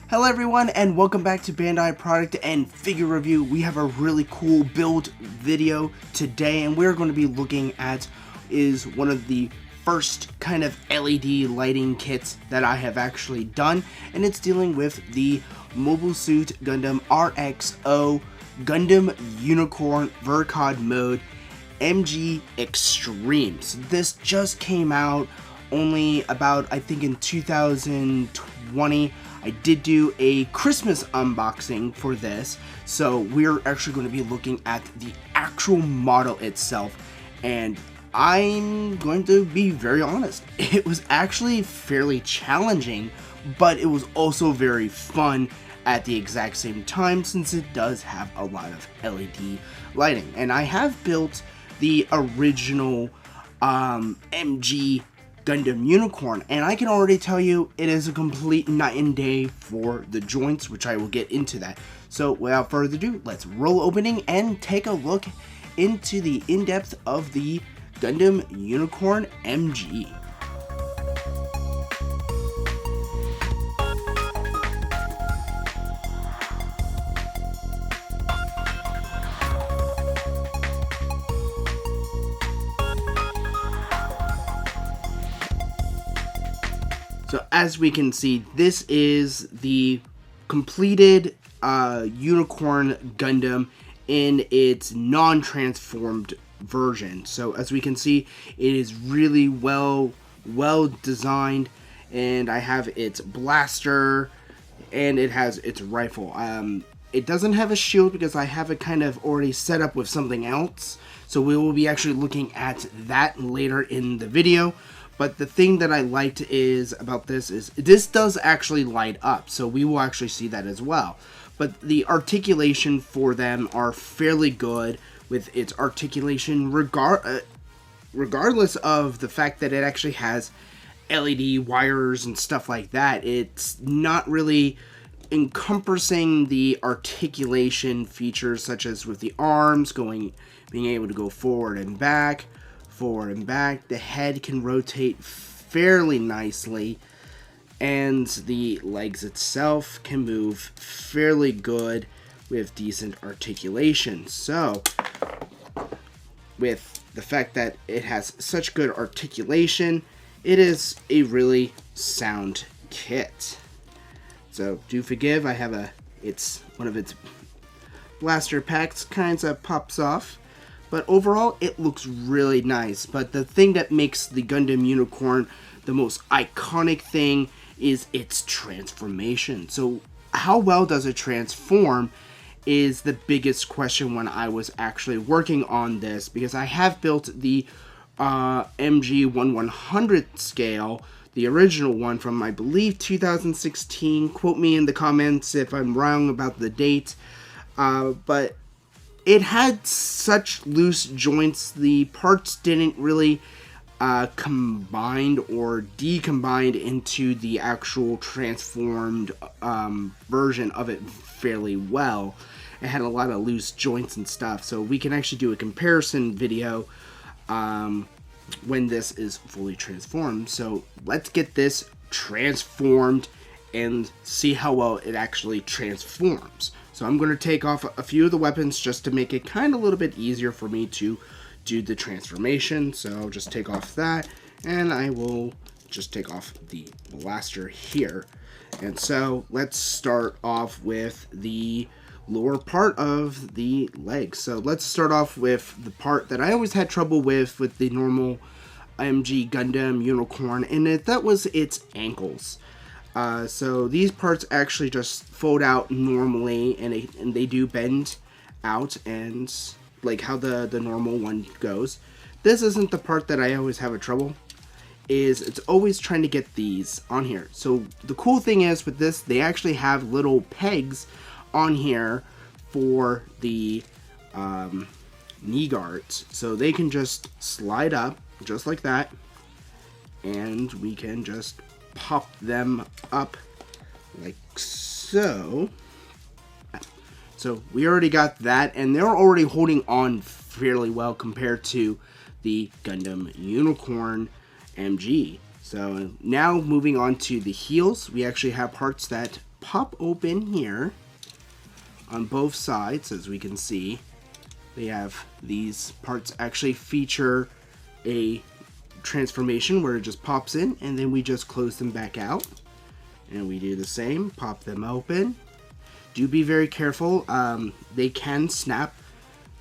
Hello everyone and welcome back to Bandai Product and Figure Review. We have a really cool build video today and we're going to be looking at is one of the first kind of LED lighting kits that I have actually done, and it's dealing with the Mobile Suit Gundam RXO Gundam Unicorn Ver.Ka mode MG Extreme. So this just came out only about, I think, in 2020. I did do a Christmas unboxing for this, so we're actually going to be looking at the actual model itself, and I'm going to be very honest, it was actually fairly challenging, but it was also very fun at the exact same time since it does have a lot of LED lighting. And I have built the original MG Gundam Unicorn, and I can already tell you it is a complete night and day for the joints, which I will get into that. So without further ado, let's roll opening and take a look into the in-depth of the Gundam Unicorn MG. So as we can see, this is the completed Unicorn Gundam in its non-transformed version. So as we can see, it is really well designed, and I have its blaster and it has its rifle. It doesn't have a shield because I have it kind of already set up with something else, so we will be actually looking at that later in the video. But the thing that I liked about this is this does actually light up, so we will actually see that as well. But the articulation for them are fairly good with its articulation, regardless of the fact that it actually has LED wires and stuff like that. It's not really encompassing the articulation features, such as with the arms being able to go forward and back. The head can rotate fairly nicely, and the legs itself can move fairly good with decent articulation. So with the fact that it has such good articulation, it is a really sound kit. So do forgive, I have it's one of its blaster packs kinds of pops off. But overall, it looks really nice. But the thing that makes the Gundam Unicorn the most iconic thing is its transformation. So how well does it transform is the biggest question when I was actually working on this, because I have built the MG 1100 scale, the original one from, I believe, 2016. Quote me in the comments if I'm wrong about the date. But it had such loose joints, the parts didn't really combine or decombined into the actual transformed version of it fairly well. It had a lot of loose joints and stuff, so we can actually do a comparison video when this is fully transformed. So let's get this transformed and see how well it actually transforms. So I'm going to take off a few of the weapons just to make it kind of a little bit easier for me to do the transformation. So I'll just take off that, and I will just take off the blaster here. And so let's start off with the lower part of the legs. So let's start off with the part that I always had trouble with the normal MG Gundam Unicorn, and that was its ankles. So these parts actually just fold out normally, and they do bend out, and like how the normal one goes. This isn't the part that I always have a trouble, is it's always trying to get these on here. So the cool thing is with this, they actually have little pegs on here for the knee guards, so they can just slide up just like that, and we can just pop them up like so. So we already got that, and they're already holding on fairly well compared to the Gundam Unicorn MG. So now moving on to the heels, we actually have parts that pop open here on both sides. As we can see, they have these parts actually feature a transformation where it just pops in, and then we just close them back out. And we do the same, pop them open. Do be very careful, they can snap.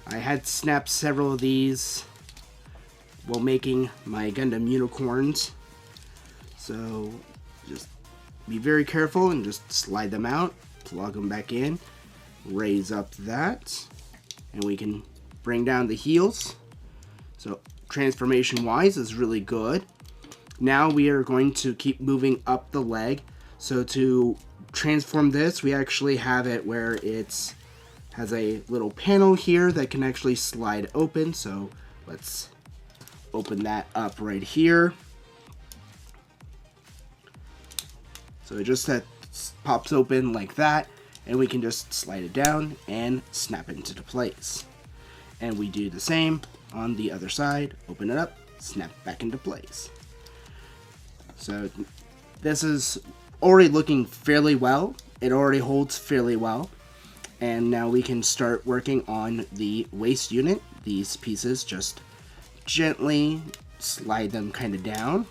I had snapped several of these while making my Gundam unicorns. So just be very careful and just slide them out, plug them back in, raise up that, and we can bring down the heels. So transformation wise is really good. Now we are going to keep moving up the leg. So to transform this, we actually have it where it has a little panel here that can actually slide open. So let's open that up right here. So it just pops open like that, and we can just slide it down and snap it into place. And we do the same on the other side, open it up, snap back into place. So this is already looking fairly well. It already holds fairly well. And now we can start working on the waist unit. These pieces, just gently slide them kind of down.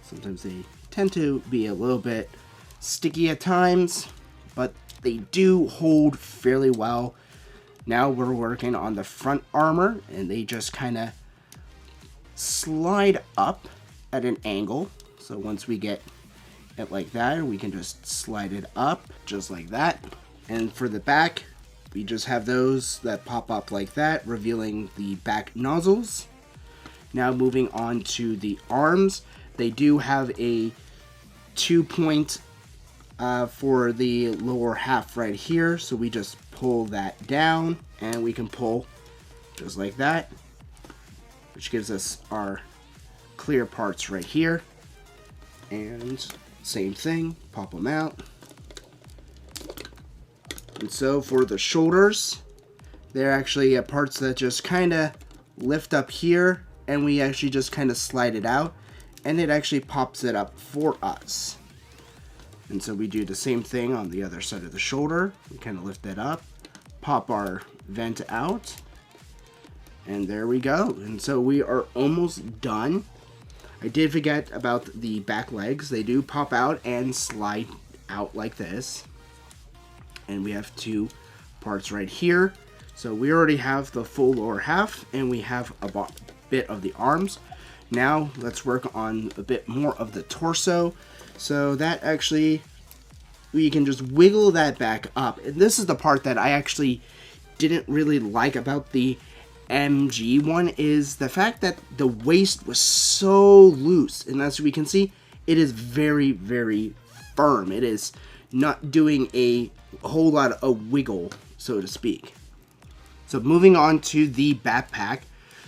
Sometimes they tend to be a little bit sticky at times, but they do hold fairly well. Now we're working on the front armor, and they just kind of slide up at an angle. So once we get it like that, we can just slide it up just like that. And for the back, we just have those that pop up like that, revealing the back nozzles. Now moving on to the arms, they do have a 2-point for the lower half right here. So we just pull that down, and we can pull just like that, which gives us our clear parts right here. And same thing, pop them out. And so for the shoulders, they're actually parts that just kind of lift up here, and we actually just kind of slide it out, and it actually pops it up for us. And so we do the same thing on the other side of the shoulder. We kind of lift that up, pop our vent out, and there we go. And so we are almost done. I did forget about the back legs. They do pop out and slide out like this. And we have 2 parts right here. So we already have the full lower half, and we have a bit of the arms. Now let's work on a bit more of the torso. So that actually, we can just wiggle that back up. And this is the part that I actually didn't really like about the MG one, is the fact that the waist was so loose. And as we can see, it is very, very firm. It is not doing a whole lot of wiggle, so to speak. So moving on to the backpack.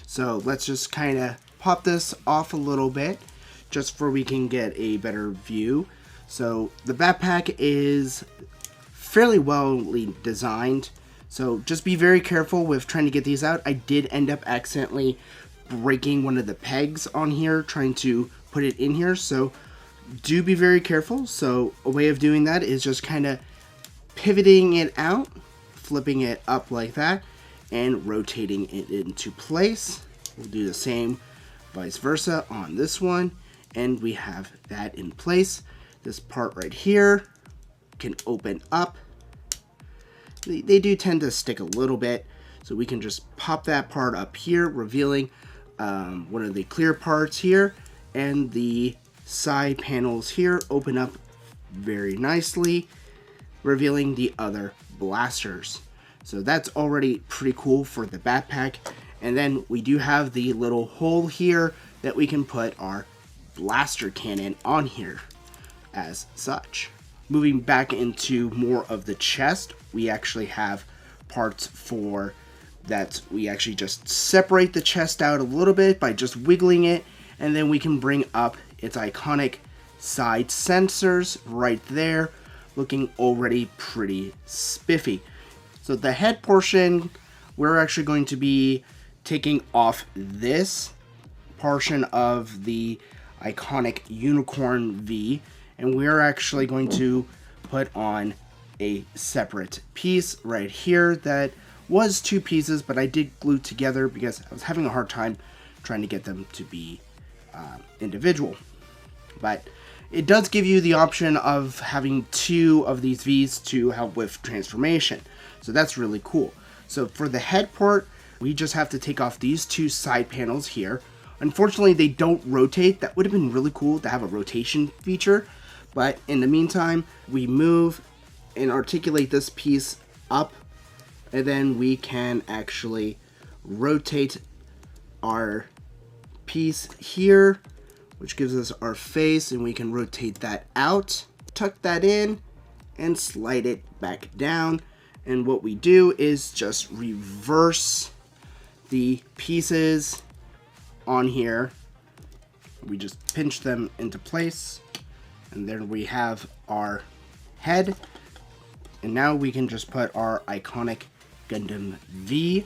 So let's just kind of pop this off a little bit, just for we can get a better view. So the backpack is fairly well designed. So just be very careful with trying to get these out. I did end up accidentally breaking one of the pegs on here trying to put it in here. So do be very careful. So a way of doing that is just kind of pivoting it out, flipping it up like that, and rotating it into place. We'll do the same vice versa on this one, and we have that in place. This part right here can open up. They do tend to stick a little bit, so we can just pop that part up here, revealing one of the clear parts here, and the side panels here open up very nicely, revealing the other blasters. So that's already pretty cool for the backpack. And then we do have the little hole here that we can put our blaster cannon on here as such. Moving back into more of the chest, we actually have parts for that. We actually just separate the chest out a little bit by just wiggling it, and then we can bring up its iconic side sensors right there, looking already pretty spiffy. So the head portion, we're actually going to be taking off this portion of the iconic Unicorn V, and we're actually going to put on a separate piece right here that was 2 pieces, but I did glue together because I was having a hard time trying to get them to be individual. But it does give you the option of having 2 of these V's to help with transformation, so that's really cool. So for the head part, we just have to take off these 2 side panels here. Unfortunately, they don't rotate. That would have been really cool to have a rotation feature, but in the meantime, we move and articulate this piece up, and then we can actually rotate our piece here, which gives us our face, and we can rotate that out, tuck that in, and slide it back down. And what we do is just reverse the pieces on here. We just pinch them into place, and then we have our head. And now we can just put our iconic Gundam V,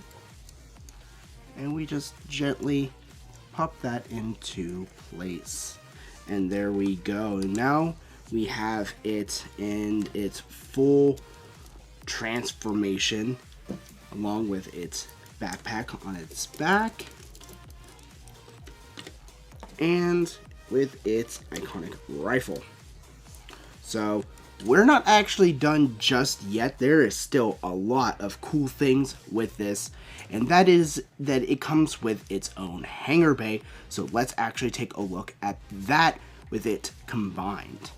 and we just gently pop that into place. And there we go. Now we have it in its full transformation, along with its backpack on its back, and with its iconic rifle. So we're not actually done just yet. There is still a lot of cool things with this, and that is that it comes with its own hangar bay. So let's actually take a look at that with it combined.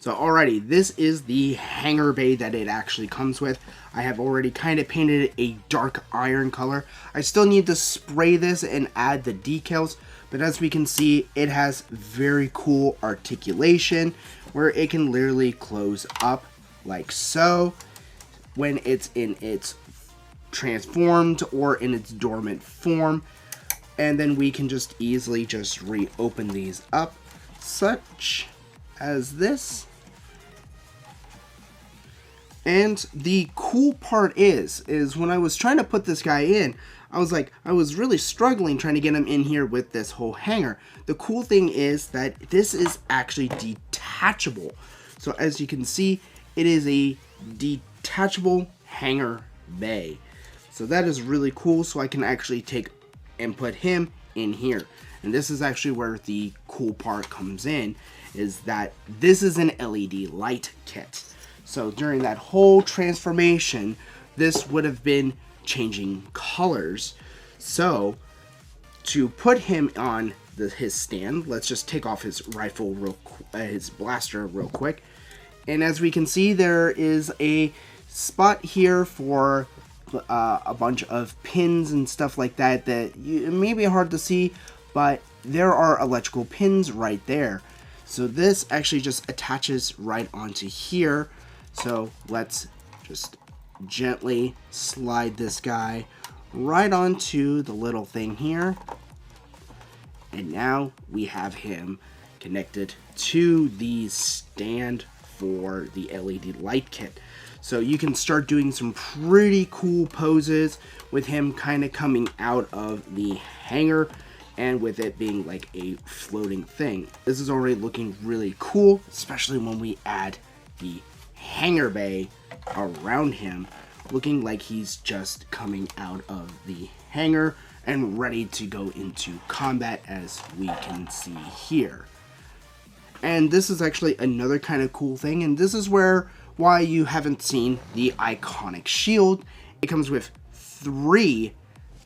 So alrighty, this is the hangar bay that it actually comes with. I have already kind of painted it a dark iron color. I still need to spray this and add the decals, but as we can see, it has very cool articulation where it can literally close up like so when it's in its transformed or in its dormant form. And then we can just easily just reopen these up, such as this. And the cool part is when I was trying to put this guy in, I was really struggling trying to get him in here with this whole hanger. The cool thing is that this is actually detachable. So as you can see, it is a detachable hangar bay. So that is really cool. So I can actually take and put him in here. And this is actually where the cool part comes in, is that this is an LED light kit. So during that whole transformation, this would have been changing colors. So to put him on his stand, let's just take off his rifle his blaster real quick. And as we can see, there is a spot here for a bunch of pins and stuff like that it may be hard to see, but there are electrical pins right there. So this actually just attaches right onto here. So let's just gently slide this guy right onto the little thing here. And now we have him connected to the stand for the LED light kit. So you can start doing some pretty cool poses with him kind of coming out of the hangar and with it being like a floating thing. This is already looking really cool, especially when we add the hangar bay around him, looking like he's just coming out of the hangar and ready to go into combat, as we can see here. And this is actually another kind of cool thing, and this is why you haven't seen the iconic shield. It comes with 3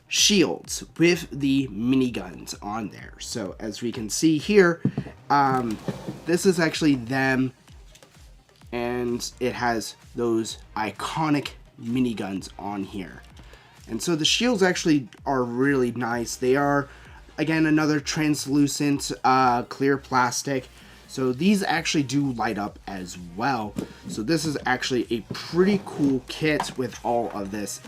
shields with the miniguns on there. So as we can see here, this is actually them, and it has those iconic miniguns on here. And so the shields actually are really nice. They are, again, another translucent clear plastic. So these actually do light up as well. So this is actually a pretty cool kit with all of this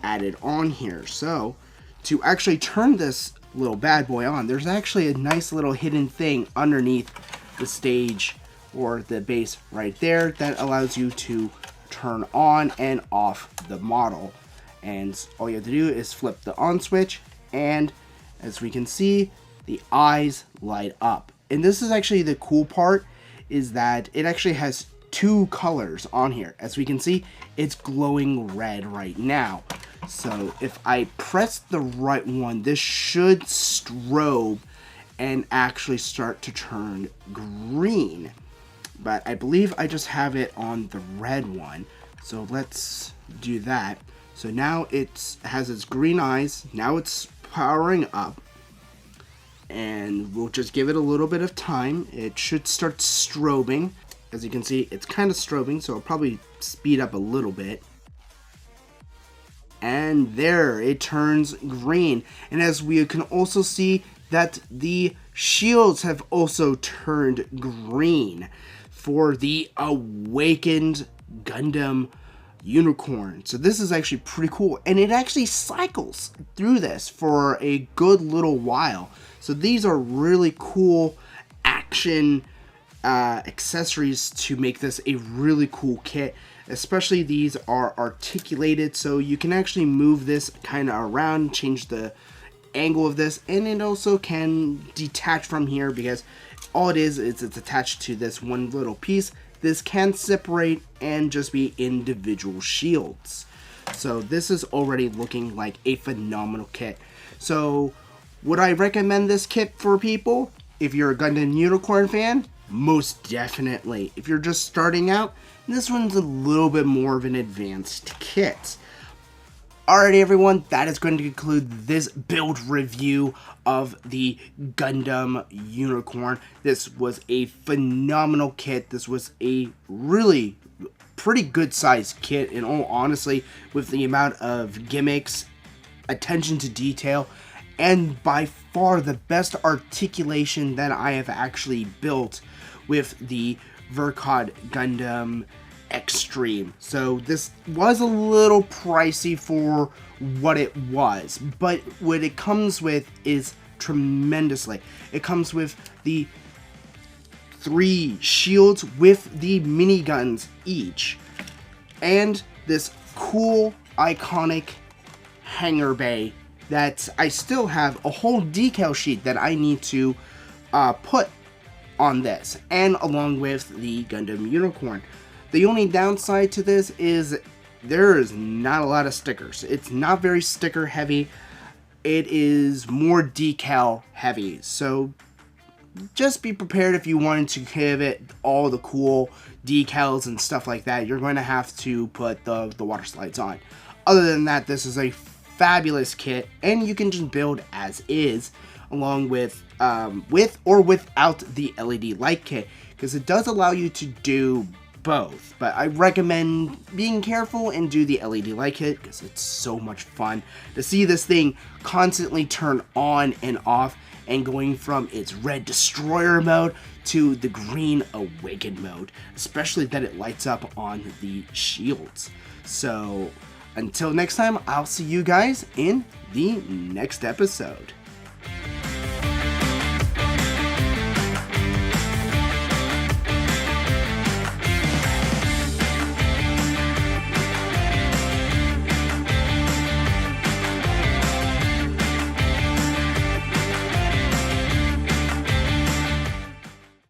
added on here. So to actually turn this little bad boy on, there's actually a nice little hidden thing underneath the stage or the base right there that allows you to turn on and off the model. And all you have to do is flip the on switch, and as we can see, the eyes light up. And this is actually the cool part, is that it actually has two colors on here. As we can see, it's glowing red right now. So if I press the right one, this should strobe and actually start to turn green. But I believe I just have it on the red one. So let's do that. So now it has its green eyes. Now it's powering up. And we'll just give it a little bit of time. It should start strobing. As you can see, it's kind of strobing, so I'll probably speed up a little bit. And there, it turns green. And as we can also see that the shields have also turned green for the Awakened Gundam Unicorn. So this is actually pretty cool. And it actually cycles through this for a good little while. So these are really cool action accessories to make this a really cool kit. Especially these are articulated, so you can actually move this kind of around, change the angle of this, and it also can detach from here because all it is it's attached to this one little piece. This can separate and just be individual shields. So this is already looking like a phenomenal kit. So would I recommend this kit for people? If you're a Gundam Unicorn fan, most definitely. If you're just starting out, this one's a little bit more of an advanced kit. Alrighty everyone, that is going to conclude this build review of the Gundam Unicorn. This was a phenomenal kit. This was a really pretty good sized kit, in all honesty, with the amount of gimmicks, attention to detail, and by far the best articulation that I have actually built with the Ver.Ka Gundam Extreme. So this was a little pricey for what it was, but what it comes with is tremendously. It comes with the 3 shields with the miniguns each, and this cool iconic hangar bay that I still have a whole decal sheet that I need to put on this, and along with the Gundam Unicorn. The only downside to this is there is not a lot of stickers. It's not very sticker heavy. It is more decal heavy. So just be prepared if you wanted to give it all the cool decals and stuff like that. You're going to have to put the water slides on. Other than that, this is a fabulous kit, and you can just build as is, along with or without the LED light kit, because it does allow you to do both. But I recommend being careful and do the LED light kit because it's so much fun to see this thing constantly turn on and off, and going from its red destroyer mode to the green awakened mode, especially that it lights up on the shields. So until next time, I'll see you guys in the next episode.